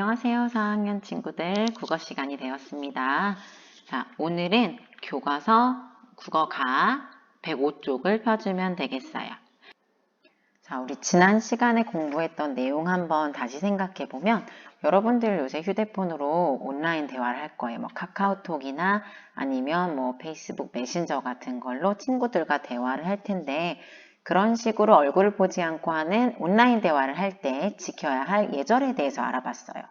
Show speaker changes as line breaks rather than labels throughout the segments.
안녕하세요, 4학년 친구들. 국어 시간이 되었습니다. 자, 오늘은 교과서 국어가 105쪽을 펴주면 되겠어요. 자, 우리 지난 시간에 공부했던 내용 한번 다시 생각해 보면 여러분들 요새 휴대폰으로 온라인 대화를 할 거예요. 뭐 카카오톡이나 아니면 뭐 페이스북 메신저 같은 걸로 친구들과 대화를 할 텐데 그런 식으로 얼굴을 보지 않고 하는 온라인 대화를 할 때 지켜야 할 예절에 대해서 알아봤어요.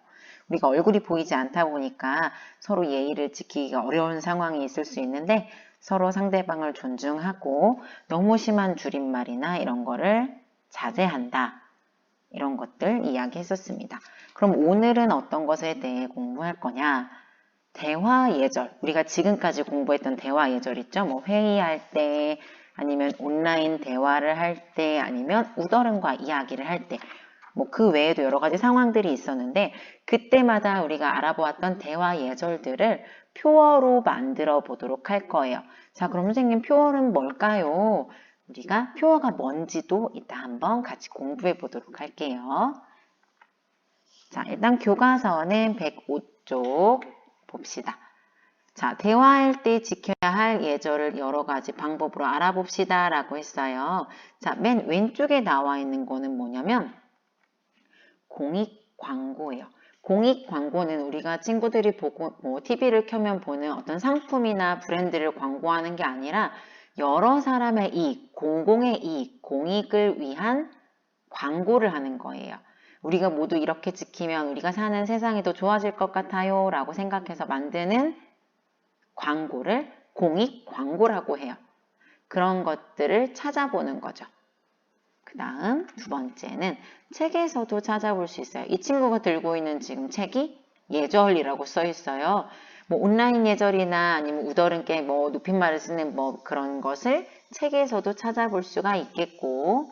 우리가 얼굴이 보이지 않다 보니까 서로 예의를 지키기가 어려운 상황이 있을 수 있는데 서로 상대방을 존중하고 너무 심한 줄임말이나 이런 거를 자제한다. 이런 것들 이야기했었습니다. 그럼 오늘은 어떤 것에 대해 공부할 거냐? 대화 예절. 우리가 지금까지 공부했던 대화 예절 있죠? 뭐 회의할 때, 아니면 온라인 대화를 할 때, 아니면 우더른과 이야기를 할 때, 뭐 그 외에도 여러 가지 상황들이 있었는데 그때마다 우리가 알아보았던 대화 예절들을 표어로 만들어 보도록 할 거예요. 자, 그럼 선생님 표어는 뭘까요? 우리가 표어가 뭔지도 이따 한번 같이 공부해 보도록 할게요. 자, 일단 교과서는 105쪽 봅시다. 자, 대화할 때 지켜야 할 예절을 여러 가지 방법으로 알아봅시다 라고 했어요. 자, 맨 왼쪽에 나와 있는 거는 뭐냐면 공익 광고예요. 공익 광고는 우리가 친구들이 보고 뭐 TV를 켜면 보는 어떤 상품이나 브랜드를 광고하는 게 아니라 여러 사람의 이익, 공공의 이익, 공익을 위한 광고를 하는 거예요. 우리가 모두 이렇게 지키면 우리가 사는 세상이 더 좋아질 것 같아요 라고 생각해서 만드는 광고를 공익 광고라고 해요. 그런 것들을 찾아보는 거죠. 그 다음 두 번째는 책에서도 찾아볼 수 있어요. 이 친구가 들고 있는 지금 책이 예절이라고 써 있어요. 뭐 온라인 예절이나 아니면 우더른께 뭐 높임말을 쓰는 뭐 그런 것을 책에서도 찾아볼 수가 있겠고,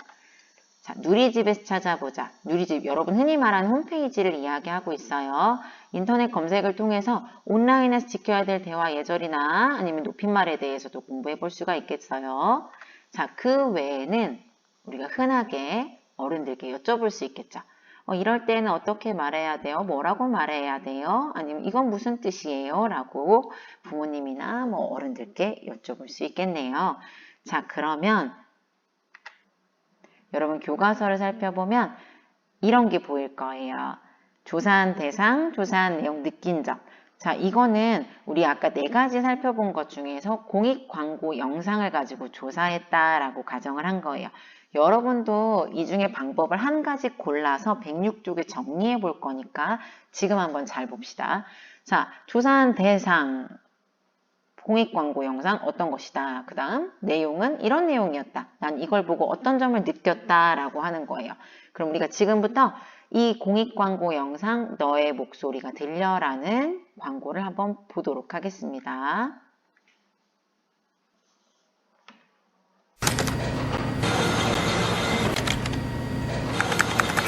자, 누리집에서 찾아보자. 누리집, 여러분 흔히 말하는 홈페이지를 이야기하고 있어요. 인터넷 검색을 통해서 온라인에서 지켜야 될 대화 예절이나 아니면 높임말에 대해서도 공부해 볼 수가 있겠어요. 자, 그 외에는 우리가 흔하게 어른들께 여쭤볼 수 있겠죠. 이럴 때는 어떻게 말해야 돼요? 뭐라고 말해야 돼요? 아니면 이건 무슨 뜻이에요? 라고 부모님이나 뭐 어른들께 여쭤볼 수 있겠네요. 자, 그러면 여러분 교과서를 살펴보면 이런 게 보일 거예요. 조사한 대상, 조사한 내용, 느낀 점. 자, 이거는 우리 아까 4가지 살펴본 것 중에서 공익 광고 영상을 가지고 조사했다라고 가정을 한 거예요. 여러분도 이 중에 방법을 한 가지 골라서 106쪽에 정리해 볼 거니까 지금 한번 잘 봅시다. 자, 조사한 대상, 공익광고 영상 어떤 것이다. 그 다음 내용은 이런 내용이었다. 난 이걸 보고 어떤 점을 느꼈다 라고 하는 거예요. 그럼 우리가 지금부터 이 공익광고 영상 너의 목소리가 들려라는 광고를 한번 보도록 하겠습니다.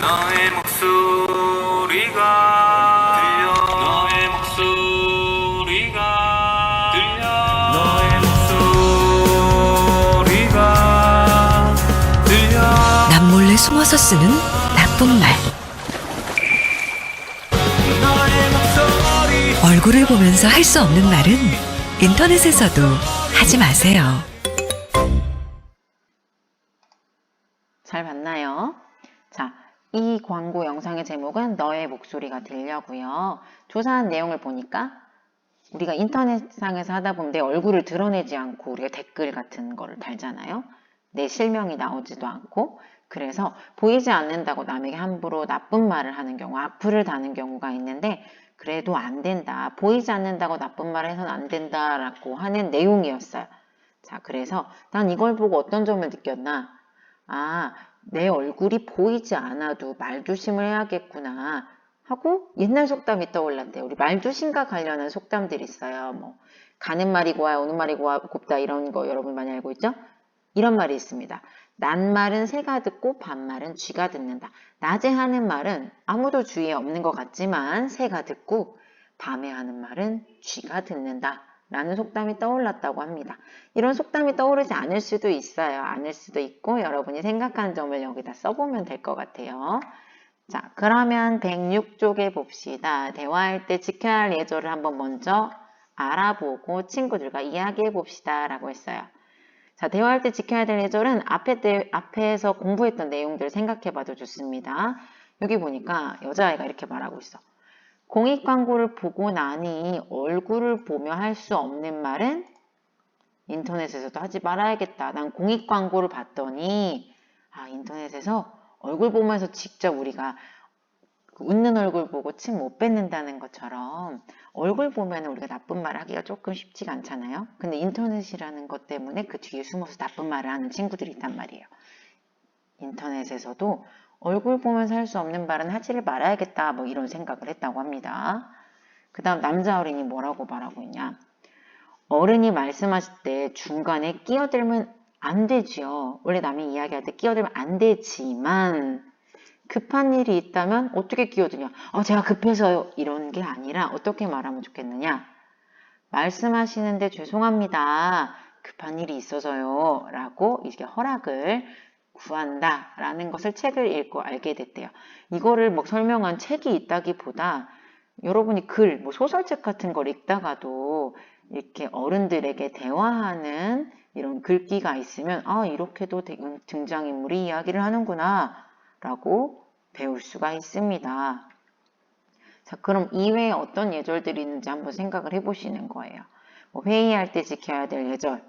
너의 목소리가 들려 너의 목소리가 들려 너의 목소리가 들려
남몰래 숨어서 쓰는 나쁜 말.
너의 목소리
얼굴을 보면서 할 수 없는 말은 인터넷에서도 하지 마세요.
잘 봤나요? 자, 이 광고 영상의 제목은 너의 목소리가 들려고요. 조사한 내용을 보니까 우리가 인터넷상에서 하다 보면 내 얼굴을 드러내지 않고 우리가 댓글 같은 거를 달잖아요. 내 실명이 나오지도 않고 그래서 보이지 않는다고 남에게 함부로 나쁜 말을 하는 경우, 악플을 다는 경우가 있는데 그래도 안 된다. 보이지 않는다고 나쁜 말을 해서는 안 된다라고 하는 내용이었어요. 자, 그래서 난 이걸 보고 어떤 점을 느꼈나? 아, 내 얼굴이 보이지 않아도 말조심을 해야겠구나 하고 옛날 속담이 떠올랐대요. 우리 말조심과 관련한 속담들이 있어요. 뭐 가는 말이 고와야 오는 말이 곱다 이런 거 여러분 많이 알고 있죠? 이런 말이 있습니다. 낮말은 새가 듣고 밤말은 쥐가 듣는다. 낮에 하는 말은 아무도 주위에 없는 것 같지만 새가 듣고 밤에 하는 말은 쥐가 듣는다. 라는 속담이 떠올랐다고 합니다. 이런 속담이 떠오르지 않을 수도 있어요. 않을 수도 있고 여러분이 생각하는 점을 여기다 써보면 될 것 같아요. 자, 그러면 106쪽에 봅시다. 대화할 때 지켜야 할 예절을 한번 먼저 알아보고 친구들과 이야기해 봅시다 라고 했어요. 자, 대화할 때 지켜야 될 예절은 앞에서 공부했던 내용들을 생각해 봐도 좋습니다. 여기 보니까 여자아이가 이렇게 말하고 있어. 공익 광고를 보고 나니 얼굴을 보며 할 수 없는 말은 인터넷에서도 하지 말아야겠다. 난 공익 광고를 봤더니 인터넷에서 얼굴 보면서 직접 우리가 웃는 얼굴 보고 침 못 뱉는다는 것처럼 얼굴 보면 우리가 나쁜 말을 하기가 조금 쉽지가 않잖아요. 근데 인터넷이라는 것 때문에 그 뒤에 숨어서 나쁜 말을 하는 친구들이 있단 말이에요. 인터넷에서도 얼굴 보면서 할 수 없는 말은 하지를 말아야겠다 뭐 이런 생각을 했다고 합니다. 그 다음 남자 어린이 뭐라고 말하고 있냐. 어른이 말씀하실 때 중간에 끼어들면 안 되지요. 원래 남이 이야기할 때 끼어들면 안 되지만 급한 일이 있다면 어떻게 끼어드냐. 제가 급해서요. 이런 게 아니라 어떻게 말하면 좋겠느냐. 말씀하시는데 죄송합니다. 급한 일이 있어서요. 라고 이렇게 허락을 구한다 라는 것을 책을 읽고 알게 됐대요. 이거를 뭐 설명한 책이 있다기보다 여러분이 글, 뭐 소설책 같은 걸 읽다가도 이렇게 어른들에게 대화하는 이런 글귀가 있으면 이렇게도 등장인물이 이야기를 하는구나 라고 배울 수가 있습니다. 자, 그럼 이외에 어떤 예절들이 있는지 한번 생각을 해보시는 거예요. 뭐 회의할 때 지켜야 될 예절,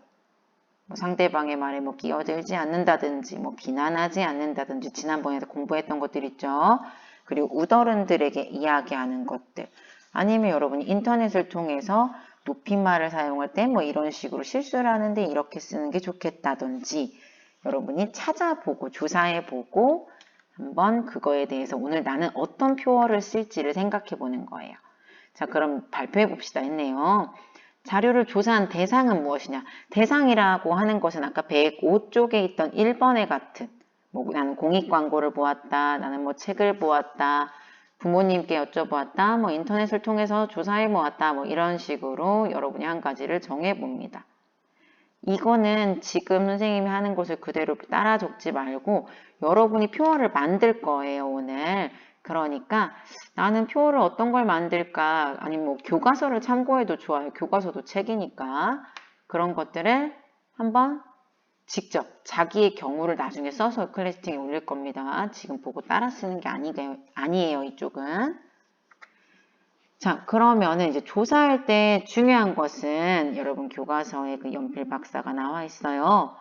뭐 상대방의 말에 뭐 끼어들지 않는다든지, 뭐 비난하지 않는다든지, 지난번에도 공부했던 것들 있죠. 그리고 웃어른들에게 이야기하는 것들. 아니면 여러분이 인터넷을 통해서 높임말을 사용할 때 뭐 이런 식으로 실수를 하는데 이렇게 쓰는 게 좋겠다든지, 여러분이 찾아보고 조사해보고 한번 그거에 대해서 오늘 나는 어떤 표어를 쓸지를 생각해 보는 거예요. 자, 그럼 발표해 봅시다 했네요. 자료를 조사한 대상은 무엇이냐? 대상이라고 하는 것은 아까 105쪽에 있던 1번에 같은 뭐 나는 공익 광고를 보았다. 나는 뭐 책을 보았다. 부모님께 여쭤보았다. 뭐 인터넷을 통해서 조사해 모았다. 뭐 이런 식으로 여러분이 한 가지를 정해 봅니다. 이거는 지금 선생님이 하는 것을 그대로 따라 적지 말고 여러분이 표어를 만들 거예요, 오늘. 그러니까 나는 표어를 어떤 걸 만들까? 아니면 뭐 교과서를 참고해도 좋아요. 교과서도 책이니까. 그런 것들을 한번 직접 자기의 경우를 나중에 써서 클래스팅에 올릴 겁니다. 지금 보고 따라 쓰는 게 아니에요, 이쪽은. 자, 그러면은 이제 조사할 때 중요한 것은 여러분 교과서에 그 연필 박사가 나와 있어요.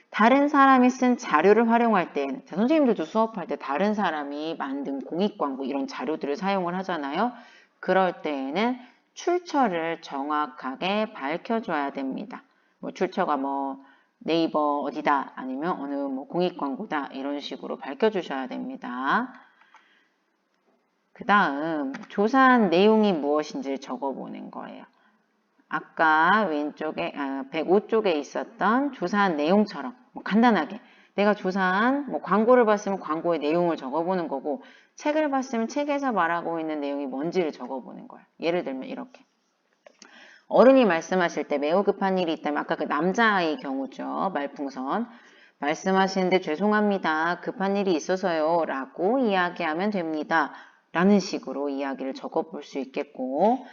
다른 사람이 쓴 자료를 활용할 때, 선생님들도 수업할 때 다른 사람이 만든 공익광고 이런 자료들을 사용을 하잖아요. 그럴 때에는 출처를 정확하게 밝혀줘야 됩니다. 뭐 출처가 뭐 네이버 어디다 아니면 어느 뭐 공익광고다 이런 식으로 밝혀주셔야 됩니다. 그 다음 조사한 내용이 무엇인지를 적어보는 거예요. 아까 왼쪽에 105쪽에 있었던 조사한 내용처럼 뭐 간단하게 내가 조사한 뭐 광고를 봤으면 광고의 내용을 적어보는 거고 책을 봤으면 책에서 말하고 있는 내용이 뭔지를 적어보는 거예요. 예를 들면 이렇게 어른이 말씀하실 때 매우 급한 일이 있다면 아까 그 남자아이의 경우죠. 말풍선 말씀하시는데 죄송합니다. 급한 일이 있어서요 라고 이야기하면 됩니다. 라는 식으로 이야기를 적어볼 수 있겠고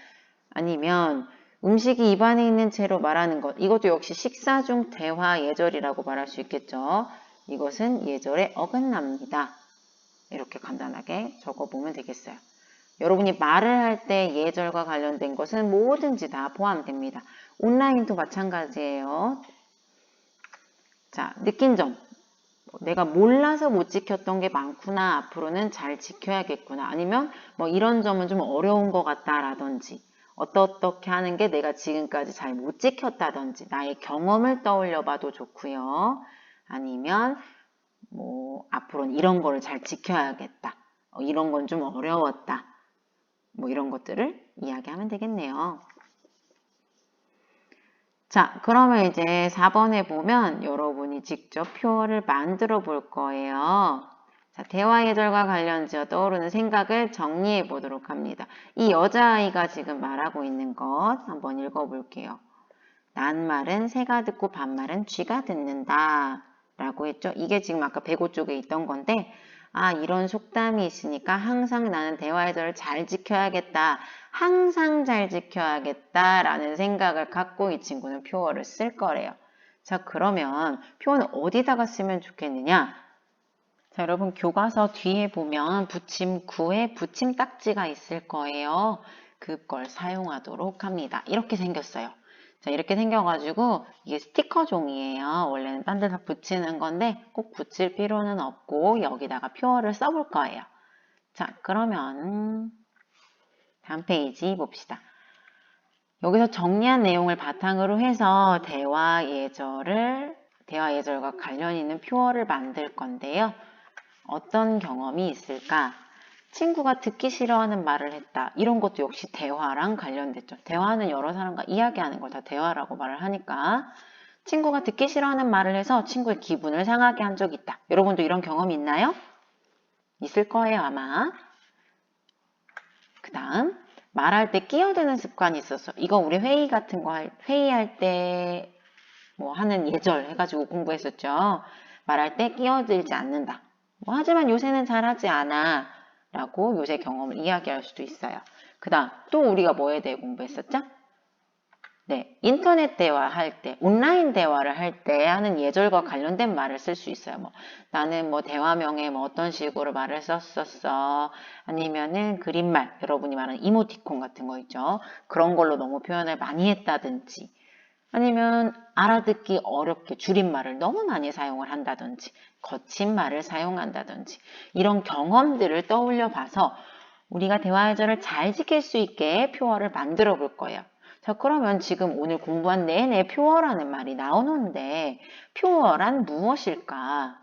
아니면 음식이 입안에 있는 채로 말하는 것 이것도 역시 식사 중 대화 예절이라고 말할 수 있겠죠. 이것은 예절에 어긋납니다. 이렇게 간단하게 적어보면 되겠어요. 여러분이 말을 할 때 예절과 관련된 것은 뭐든지 다 포함됩니다. 온라인도 마찬가지예요. 자, 느낀 점. 내가 몰라서 못 지켰던 게 많구나. 앞으로는 잘 지켜야겠구나. 아니면 뭐 이런 점은 좀 어려운 것 같다라든지 어떻게 하는 게 내가 지금까지 잘 못 지켰다든지 나의 경험을 떠올려 봐도 좋고요. 아니면 뭐 앞으로는 이런 거를 잘 지켜야겠다. 이런 건 좀 어려웠다. 뭐 이런 것들을 이야기하면 되겠네요. 자, 그러면 이제 4번에 보면 여러분이 직접 표어를 만들어 볼 거예요. 자, 대화 예절과 관련지어 떠오르는 생각을 정리해 보도록 합니다. 이 여자아이가 지금 말하고 있는 것 한번 읽어볼게요. 난 말은 새가 듣고 반말은 쥐가 듣는다 라고 했죠. 이게 지금 아까 105쪽에 있던 건데 아, 이런 속담이 있으니까 항상 나는 대화 예절을 잘 지켜야겠다. 항상 잘 지켜야겠다라는 생각을 갖고 이 친구는 표어를 쓸 거래요. 자, 그러면 표어는 어디다가 쓰면 좋겠느냐? 자, 여러분 교과서 뒤에 보면 붙임 9에 붙임 딱지가 있을 거예요. 그걸 사용하도록 합니다. 이렇게 생겼어요. 자, 이렇게 생겨가지고 이게 스티커 종이에요. 원래는 딴 데다 붙이는 건데 꼭 붙일 필요는 없고 여기다가 표어를 써볼 거예요. 자, 그러면 다음 페이지 봅시다. 여기서 정리한 내용을 바탕으로 해서 대화 예절과 관련 있는 표어를 만들 건데요. 어떤 경험이 있을까? 친구가 듣기 싫어하는 말을 했다. 이런 것도 역시 대화랑 관련됐죠. 대화는 여러 사람과 이야기하는 걸 다 대화라고 말을 하니까 친구가 듣기 싫어하는 말을 해서 친구의 기분을 상하게 한 적이 있다. 여러분도 이런 경험이 있나요? 있을 거예요, 아마. 그 다음 말할 때 끼어드는 습관이 있었어. 이거 우리 회의 같은 거 회의할 때 뭐 하는 예절 해가지고 공부했었죠. 말할 때 끼어들지 않는다. 하지만 요새는 잘하지 않아 라고 요새 경험을 이야기할 수도 있어요. 그 다음 또 우리가 뭐에 대해 공부했었죠? 네, 인터넷 대화할 때, 온라인 대화를 할 때 하는 예절과 관련된 말을 쓸 수 있어요. 나는 대화명에 어떤 식으로 말을 썼었어. 아니면은 그림말, 여러분이 말하는 이모티콘 같은 거 있죠. 그런 걸로 너무 표현을 많이 했다든지, 아니면 알아듣기 어렵게 줄임말을 너무 많이 사용을 한다든지, 거친 말을 사용한다든지, 이런 경험들을 떠올려 봐서 우리가 대화 예절을 잘 지킬 수 있게 표어를 만들어 볼 거예요. 자, 그러면 지금 오늘 공부한 내내 표어라는 말이 나오는데 표어란 무엇일까?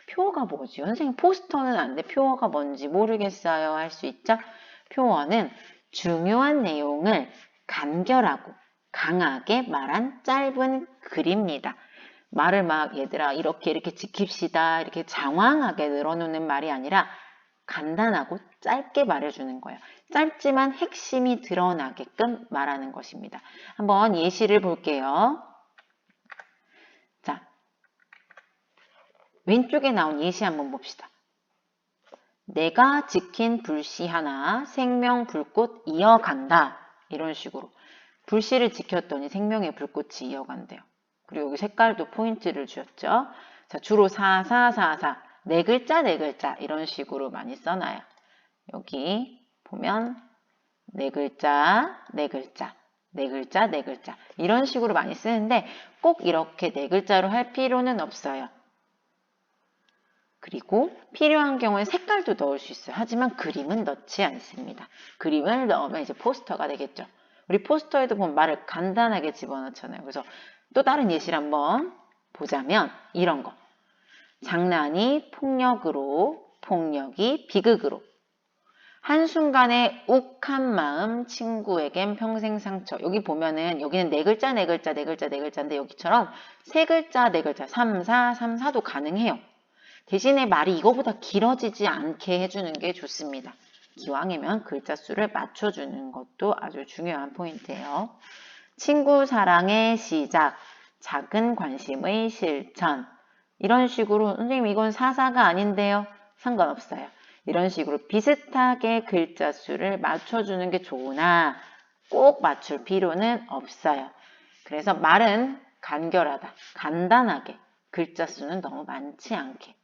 표어가 뭐지? 선생님 포스터는 안 돼. 표어가 뭔지 모르겠어요. 할 수 있죠? 표어는 중요한 내용을 간결하고 강하게 말한 짧은 글입니다. 말을 얘들아 이렇게 지킵시다 이렇게 장황하게 늘어놓는 말이 아니라 간단하고 짧게 말해주는 거예요. 짧지만 핵심이 드러나게끔 말하는 것입니다. 한번 예시를 볼게요. 자, 왼쪽에 나온 예시 한번 봅시다. 내가 지킨 불씨 하나 생명 불꽃 이어간다. 이런 식으로 불씨를 지켰더니 생명의 불꽃이 이어간대요. 그리고 여기 색깔도 포인트를 주었죠. 자, 주로 4444 네 글자 네 글자 이런 식으로 많이 써놔요. 여기 보면 네 글자 네 글자 네 글자 네 글자 이런 식으로 많이 쓰는데 꼭 이렇게 네 글자로 할 필요는 없어요. 그리고 필요한 경우에 색깔도 넣을 수 있어요. 하지만 그림은 넣지 않습니다. 그림을 넣으면 이제 포스터가 되겠죠. 우리 포스터에도 보면 말을 간단하게 집어넣잖아요. 그래서 또 다른 예시를 한번 보자면 이런 거. 장난이 폭력으로, 폭력이 비극으로. 한순간에 욱한 마음 친구에겐 평생 상처. 여기 보면은 여기는 네 글자, 네 글자, 네 글자, 네 글자인데 여기처럼 세 글자, 네 글자, 3, 4, 3, 4도 가능해요. 대신에 말이 이거보다 길어지지 않게 해주는 게 좋습니다. 기왕이면 글자 수를 맞춰주는 것도 아주 중요한 포인트예요. 친구 사랑의 시작, 작은 관심의 실천. 이런 식으로 선생님 이건 사사가 아닌데요. 상관없어요. 이런 식으로 비슷하게 글자 수를 맞춰주는 게 좋으나 꼭 맞출 필요는 없어요. 그래서 말은 간결하다, 간단하게, 글자 수는 너무 많지 않게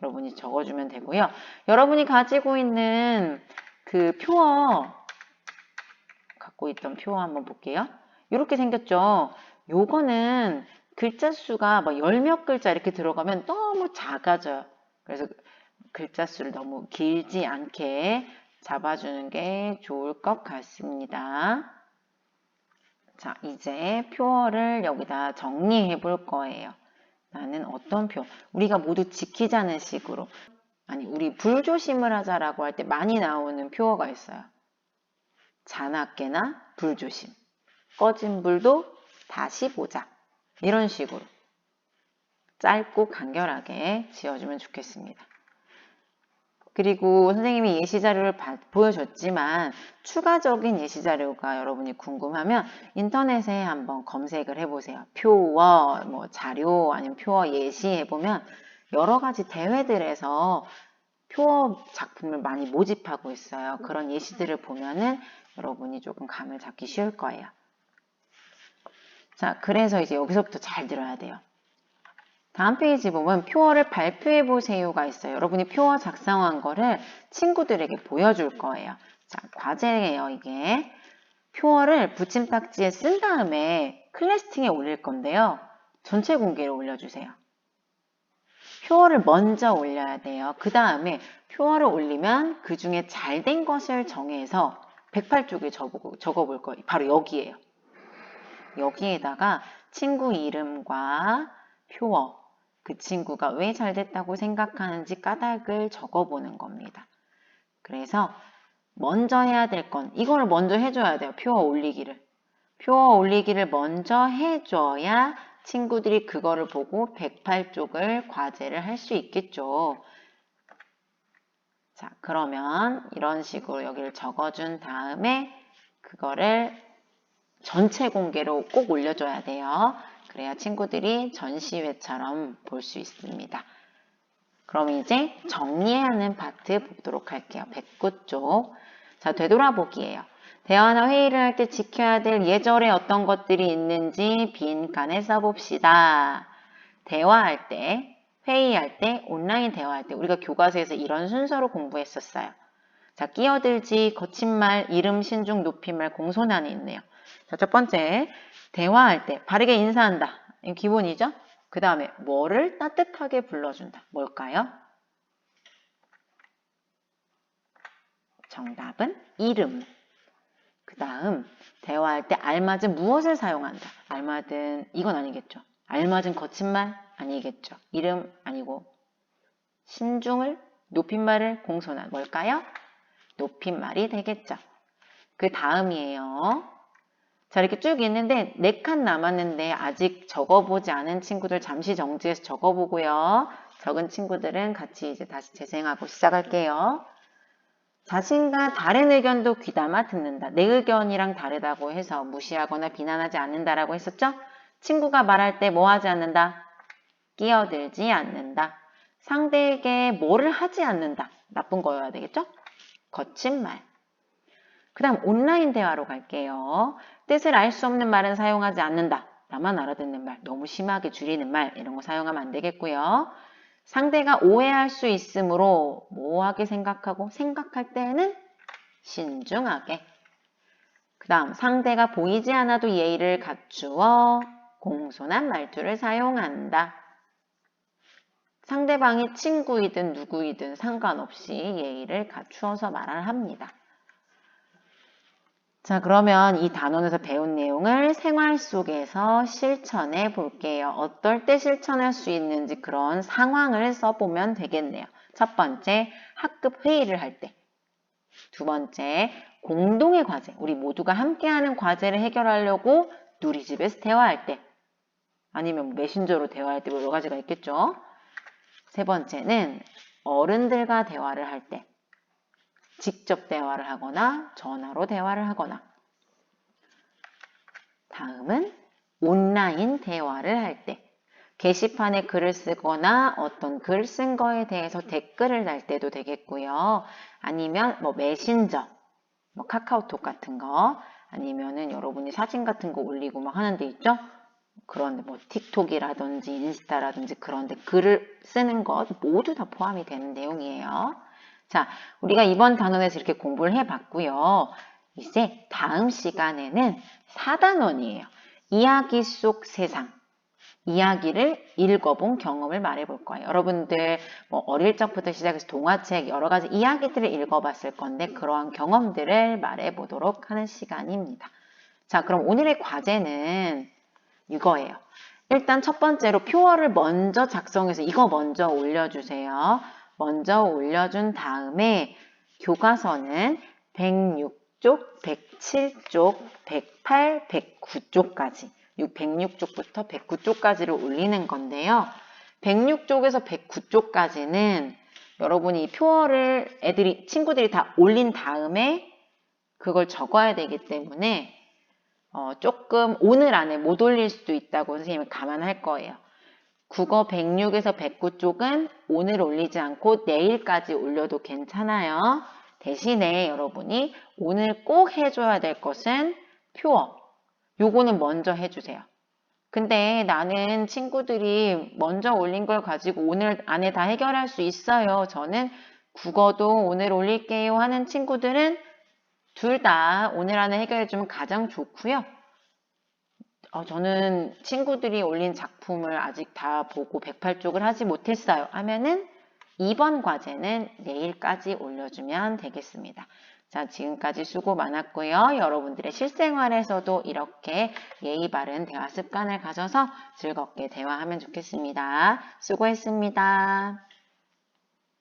여러분이 적어주면 되고요. 여러분이 가지고 있는 그 표어, 갖고 있던 표어 한번 볼게요. 이렇게 생겼죠? 요거는 글자 수가 열 몇 글자 이렇게 들어가면 너무 작아져요. 그래서 글자 수를 너무 길지 않게 잡아주는 게 좋을 것 같습니다. 자, 이제 표어를 여기다 정리해 볼 거예요. 나는 어떤 표, 우리가 모두 지키자는 식으로, 아니 우리 불조심을 하자라고 할 때 많이 나오는 표어가 있어요. 자나깨나 불조심, 꺼진 불도 다시 보자, 이런 식으로 짧고 간결하게 지어주면 좋겠습니다. 그리고 선생님이 예시자료를 보여줬지만 추가적인 예시자료가 여러분이 궁금하면 인터넷에 한번 검색을 해보세요. 표어, 자료 아니면 표어 예시 해보면 여러 가지 대회들에서 표어 작품을 많이 모집하고 있어요. 그런 예시들을 보면은 여러분이 조금 감을 잡기 쉬울 거예요. 자, 그래서 이제 여기서부터 잘 들어야 돼요. 다음 페이지 보면 표어를 발표해 보세요가 있어요. 여러분이 표어 작성한 거를 친구들에게 보여줄 거예요. 자, 과제예요, 이게. 표어를 붙임딱지에 쓴 다음에 클래스팅에 올릴 건데요. 전체 공개로 올려주세요. 표어를 먼저 올려야 돼요. 그 다음에 표어를 올리면 그 중에 잘 된 것을 정해서 108쪽에 적어볼 거예요. 바로 여기에요. 여기에다가 친구 이름과 표어, 그 친구가 왜 잘 됐다고 생각하는지 까닭을 적어보는 겁니다. 그래서 먼저 해야 될 건 이거를 먼저 해줘야 돼요. 표어 올리기를. 표어 올리기를 먼저 해줘야 친구들이 그거를 보고 108쪽을 과제를 할 수 있겠죠. 자, 그러면 이런 식으로 여기를 적어준 다음에 그거를 전체 공개로 꼭 올려줘야 돼요. 그래야 친구들이 전시회처럼 볼 수 있습니다. 그럼 이제 정리하는 파트 보도록 할게요. 109쪽. 자, 되돌아보기예요. 대화나 회의를 할 때 지켜야 될 예절에 어떤 것들이 있는지 빈칸에 써봅시다. 대화할 때, 회의할 때, 온라인 대화할 때 우리가 교과서에서 이런 순서로 공부했었어요. 자, 끼어들지, 거친말, 이름, 신중, 높임말, 공손한이 있네요. 자, 첫 번째, 대화할 때 바르게 인사한다. 이거 기본이죠? 그 다음에 뭐를 따뜻하게 불러준다. 뭘까요? 정답은 이름. 그 다음 대화할 때 알맞은 무엇을 사용한다. 알맞은 이건 아니겠죠. 알맞은 거친말 아니겠죠. 이름 아니고 신중을 높임말을 공손한 뭘까요? 높임말이 되겠죠. 그 다음이에요. 자, 이렇게 쭉 있는데 4칸 남았는데 아직 적어보지 않은 친구들 잠시 정지해서 적어보고요. 적은 친구들은 같이 이제 다시 재생하고 시작할게요. 자신과 다른 의견도 귀담아 듣는다. 내 의견이랑 다르다고 해서 무시하거나 비난하지 않는다라고 했었죠? 친구가 말할 때 뭐 하지 않는다? 끼어들지 않는다. 상대에게 뭐를 하지 않는다. 나쁜 거여야 되겠죠? 거친 말. 그 다음 온라인 대화로 갈게요. 뜻을 알 수 없는 말은 사용하지 않는다. 나만 알아듣는 말, 너무 심하게 줄이는 말 이런 거 사용하면 안 되겠고요. 상대가 오해할 수 있으므로 모호하게 생각하고 생각할 때는 신중하게. 그 다음 상대가 보이지 않아도 예의를 갖추어 공손한 말투를 사용한다. 상대방이 친구이든 누구이든 상관없이 예의를 갖추어서 말을 합니다. 자, 그러면 이 단원에서 배운 내용을 생활 속에서 실천해 볼게요. 어떨 때 실천할 수 있는지 그런 상황을 써보면 되겠네요. 첫 번째, 학급 회의를 할 때. 두 번째, 공동의 과제. 우리 모두가 함께하는 과제를 해결하려고 누리집에서 대화할 때. 아니면 메신저로 대화할 때 여러 가지가 있겠죠. 세 번째는 어른들과 대화를 할 때. 직접 대화를 하거나 전화로 대화를 하거나. 다음은 온라인 대화를 할 때. 게시판에 글을 쓰거나 어떤 글 쓴 거에 대해서 댓글을 달 때도 되겠고요. 아니면 뭐 메신저, 뭐 카카오톡 같은 거, 아니면은 여러분이 사진 같은 거 올리고 막 하는 데 있죠? 그런데 뭐 틱톡이라든지 인스타라든지 그런데 글을 쓰는 것 모두 다 포함이 되는 내용이에요. 자, 우리가 이번 단원에서 이렇게 공부를 해봤고요. 이제 다음 시간에는 4단원이에요. 이야기 속 세상. 이야기를 읽어본 경험을 말해볼 거예요. 여러분들 뭐 어릴 적부터 시작해서 동화책 여러 가지 이야기들을 읽어봤을 건데 그러한 경험들을 말해보도록 하는 시간입니다. 자, 그럼 오늘의 과제는 이거예요. 일단 첫 번째로 표어를 먼저 작성해서 이거 먼저 올려주세요. 먼저 올려준 다음에 교과서는 106쪽, 107쪽, 108, 109쪽까지 106쪽부터 109쪽까지를 올리는 건데요. 106쪽에서 109쪽까지는 여러분이 이 표어를 친구들이 다 올린 다음에 그걸 적어야 되기 때문에 조금 오늘 안에 못 올릴 수도 있다고 선생님이 감안할 거예요. 국어 106에서 109 쪽은 오늘 올리지 않고 내일까지 올려도 괜찮아요. 대신에 여러분이 오늘 꼭 해줘야 될 것은 표어. 요거는 먼저 해주세요. 근데 나는 친구들이 먼저 올린 걸 가지고 오늘 안에 다 해결할 수 있어요. 저는 국어도 오늘 올릴게요 하는 친구들은 둘 다 오늘 안에 해결해주면 가장 좋고요. 저는 친구들이 올린 작품을 아직 다 보고 108쪽을 하지 못했어요 하면은 2번 과제는 내일까지 올려주면 되겠습니다. 자, 지금까지 수고 많았고요. 여러분들의 실생활에서도 이렇게 예의 바른 대화 습관을 가져서 즐겁게 대화하면 좋겠습니다. 수고했습니다.